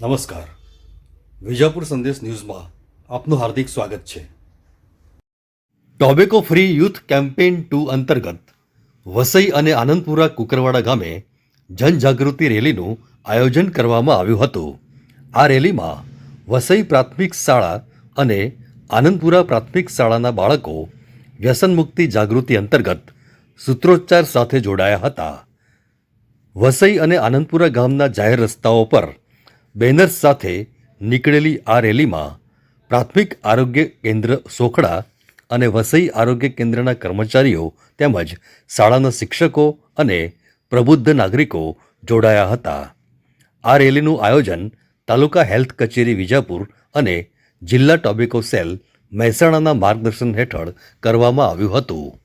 નમસ્કાર. વિજાપુર સંદેશ ન્યૂઝમાં આપનું હાર્દિક સ્વાગત છે. ટોબેકો ફ્રી યુથ કેમ્પેઇન 2 અંતર્ગત વસઈ અને આનંદપુરા કુકરવાડા ગામે જનજાગૃતિ રેલીનું આયોજન કરવામાં આવ્યું હતું. આ રેલીમાં વસઈ પ્રાથમિક શાળા અને આનંદપુરા પ્રાથમિક શાળાના બાળકો વ્યસન મુક્તિ જાગૃતિ અંતર્ગત સૂત્રોચ્ચાર સાથે જોડાયા હતા. વસઈ અને આનંદપુરા ગામના જાહેર રસ્તાઓ પર બેનર્સ સાથે નીકળેલી આ રેલીમાં પ્રાથમિક આરોગ્ય કેન્દ્ર સોખડા અને વસઈ આરોગ્ય કેન્દ્રના કર્મચારીઓ તેમજ શાળાના શિક્ષકો અને પ્રબુદ્ધ નાગરિકો જોડાયા હતા. આ રેલીનું આયોજન તાલુકા હેલ્થ કચેરી વિજાપુર અને જિલ્લા ટોબેકો સેલ મહેસાણાના માર્ગદર્શન હેઠળ કરવામાં આવ્યું હતું.